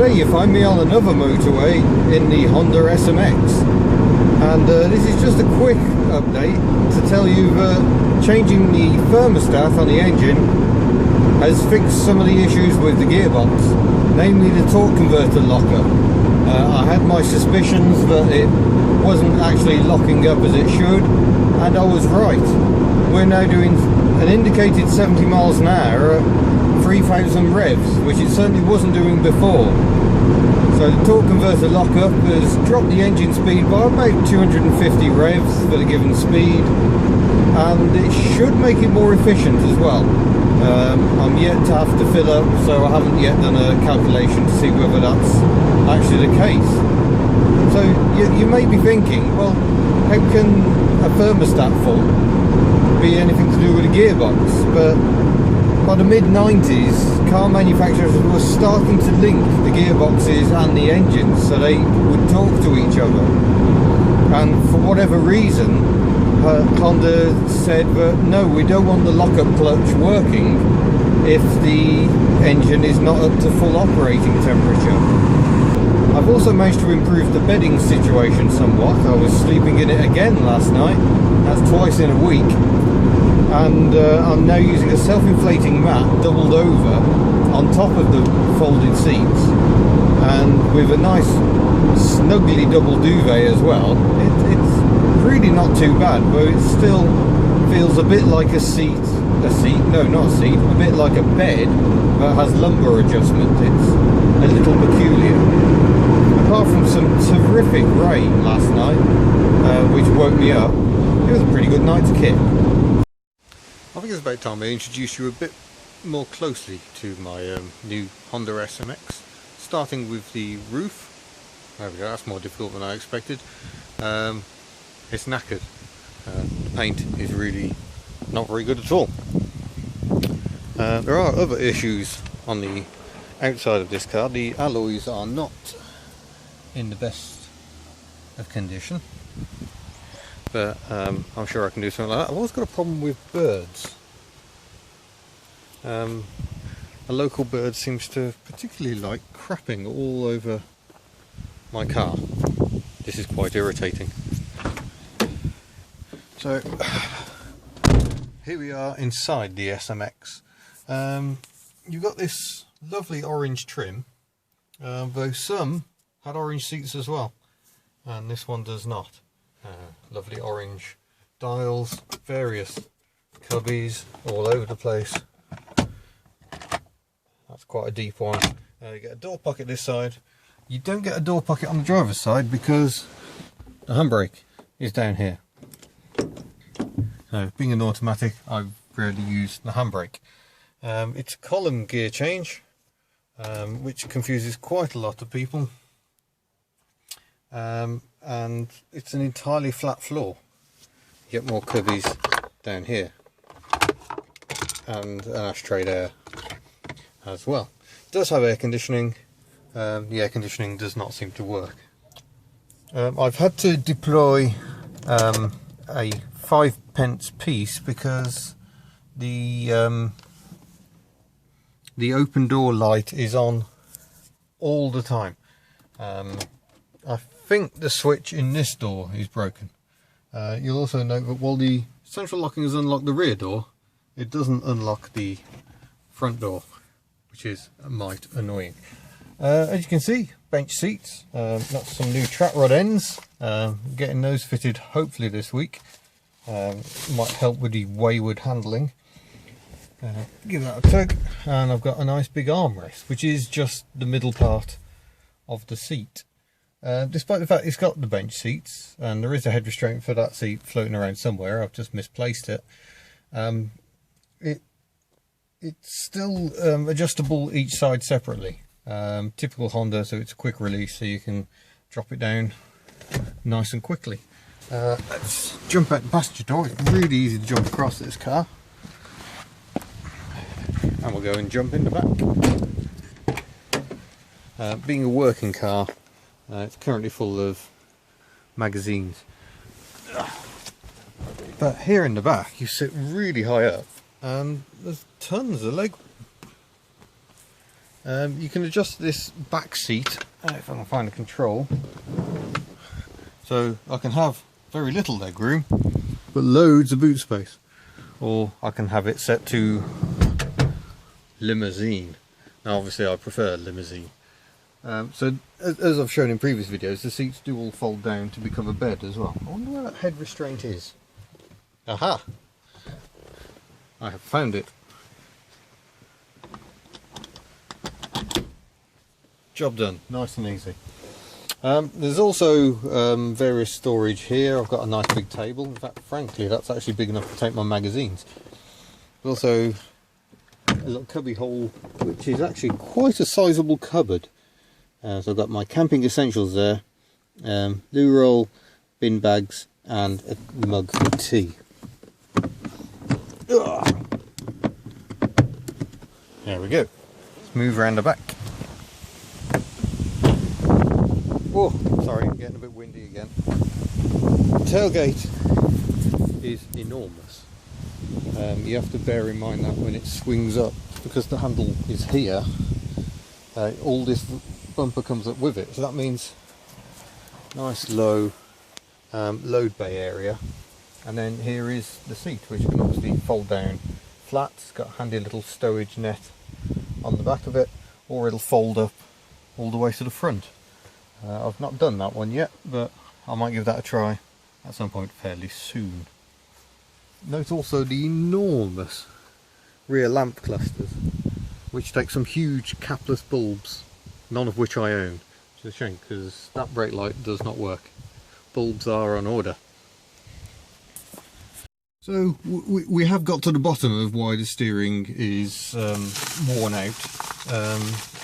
today you find me on another motorway in the Honda SMX, and this is just a quick update to tell you that changing the thermostat on the engine has fixed some of the issues with the gearbox, namely the torque converter locker. I had my suspicions that it wasn't actually locking up as it should, and I was right. We're now doing an indicated 70 miles an hour at 3,000 revs, which it certainly wasn't doing before. So the torque converter lockup has dropped the engine speed by about 250 revs for the given speed, and it should make it more efficient as well. I'm yet to have to fill up, so I haven't yet done a calculation to see whether that's actually the case. So you may be thinking, well, how can a thermostat fault be anything to do with a gearbox? But by the mid-90s, car manufacturers were starting to link the gearboxes and the engines so they would talk to each other. And for whatever reason, Honda said that no, we don't want the lockup clutch working if the engine is not up to full operating temperature. I've also managed to improve the bedding situation somewhat. I was sleeping in it again last night. That's twice in a week. And I'm now using a self-inflating mat doubled over on top of the folded seats, and with a nice snugly double duvet as well. It's really not too bad, but it still feels a bit like a bit like a bed that has lumbar adjustment. It's a little peculiar. Apart from some terrific rain last night, which woke me up, it was a pretty good night to kit. I think it's about time I introduce you a bit more closely to my new Honda SMX, starting with the roof. There we go, that's more difficult than I expected. It's knackered. The paint is really not very good at all. There are other issues on the outside of this car. The alloys are not in the best of condition, but I'm sure I can do something like that. I've always got a problem with birds. A local bird seems to particularly like crapping all over my car. This is quite irritating. So here we are inside the SMX. You've got this lovely orange trim, though some had orange seats as well, and this one does not. Lovely orange dials, various cubbies all over the place. That's quite a deep one. You get a door pocket this side. You don't get a door pocket on the driver's side because the handbrake is down here. So being an automatic, I rarely use the handbrake. It's a column gear change, which confuses quite a lot of people. And it's an entirely flat floor. You get more cubbies down here, and an ashtray there as well. It does have air conditioning. The air conditioning does not seem to work. I've had to deploy a 5p piece because the open door light is on all the time. I think the switch in this door is broken. You'll also note that while the central locking has unlocked the rear door, it doesn't unlock the front door, which is a mite annoying. As you can see, bench seats, got some new track rod ends, getting those fitted hopefully this week. Might help with the wayward handling. Give that a tug, and I've got a nice big armrest, which is just the middle part of the seat. Despite the fact it's got the bench seats, and there is a head restraint for that seat floating around somewhere, I've just misplaced it. It's still adjustable each side separately. Typical Honda, so it's a quick release, so you can drop it down nice and quickly. Let's jump out the passenger door. It's really easy to jump across this car. And we'll go and jump in the back. Being a working car, it's currently full of magazines. But here in the back, you sit really high up, and there's tons of leg. You can adjust this back seat, if I can find a control, so I can have very little legroom but loads of boot space, or I can have it set to limousine. Now obviously I prefer limousine. So as I've shown in previous videos, the seats do all fold down to become a bed as well. I wonder where that head restraint is. Aha! I have found it. Job done, nice and easy. There's also various storage here. I've got a nice big table. In fact, frankly, that's actually big enough to take my magazines. Also a little cubby hole, which is actually quite a sizable cupboard. So I've got my camping essentials there, loo roll, bin bags, and a mug for tea. Ugh. There we go. Let's move around the back. Oh, sorry, I'm getting a bit windy again. The tailgate is enormous. You have to bear in mind that when it swings up, because the handle is here, all this bumper comes up with it. So that means nice low load bay area. And then here is the seat, which can obviously fold down flat. It's got a handy little stowage net on the back of it, or it'll fold up all the way to the front. I've not done that one yet, but I might give that a try at some point fairly soon. Note also the enormous rear lamp clusters, which take some huge capless bulbs, none of which I own. Which is a shame, because that brake light does not work. Bulbs are on order. So we have got to the bottom of why the steering is worn out.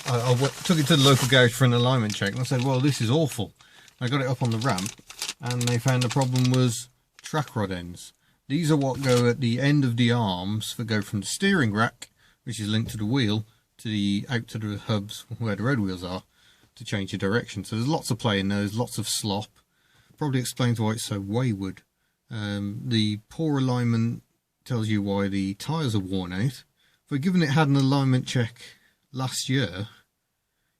I took it to the local garage for an alignment check, and I said, well, this is awful. I got it up on the ramp, and they found the problem was track rod ends. These are what go at the end of the arms that go from the steering rack, which is linked to the wheel, to the out to the hubs where the road wheels are, to change the direction. So there's lots of play in those, lots of slop. Probably explains why it's so wayward. The poor alignment tells you why the tyres are worn out, but given it had an alignment check last year,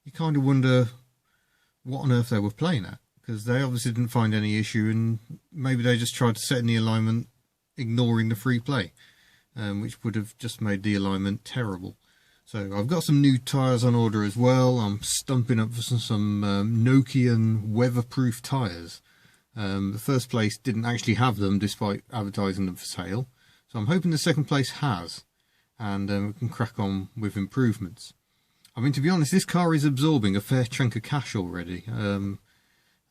you kind of wonder what on earth they were playing at, because they obviously didn't find any issue, and maybe they just tried to set in the alignment ignoring the free play, which would have just made the alignment terrible. So I've got some new tyres on order as well. I'm stumping up for some Nokian weatherproof tyres. The first place didn't actually have them despite advertising them for sale, so I'm hoping the second place has, and we can crack on with improvements. I mean, to be honest, this car is absorbing a fair chunk of cash already.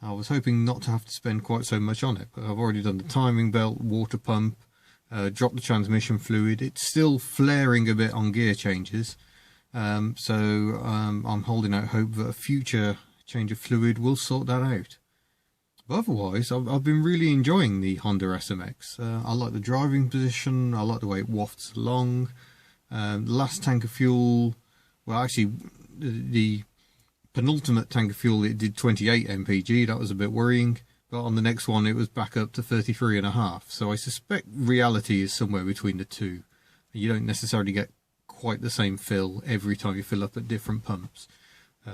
I was hoping not to have to spend quite so much on it, but I've already done the timing belt, water pump, dropped the transmission fluid. It's still flaring a bit on gear changes, so I'm holding out hope that a future change of fluid will sort that out. But otherwise, I've been really enjoying the Honda SMX. I like the driving position, I like the way it wafts along. The last tank of fuel, well actually the penultimate tank of fuel, it did 28 mpg, that was a bit worrying. But on the next one it was back up to 33.5, so I suspect reality is somewhere between the two. You don't necessarily get quite the same fill every time you fill up at different pumps.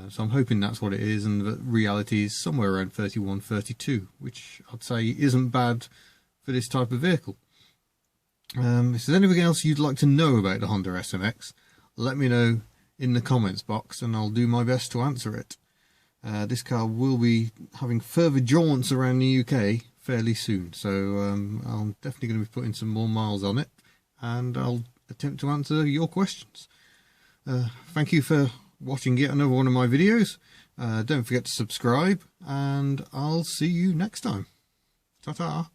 So I'm hoping that's what it is, and that reality is somewhere around 31, 32, which I'd say isn't bad for this type of vehicle. If there's anything else you'd like to know about the Honda SMX, let me know in the comments box and I'll do my best to answer it. This car will be having further jaunts around the UK fairly soon, so I'm definitely going to be putting some more miles on it, and I'll attempt to answer your questions. Thank you for watching yet another one of my videos. Don't forget to subscribe, and I'll see you next time. Ta-ta!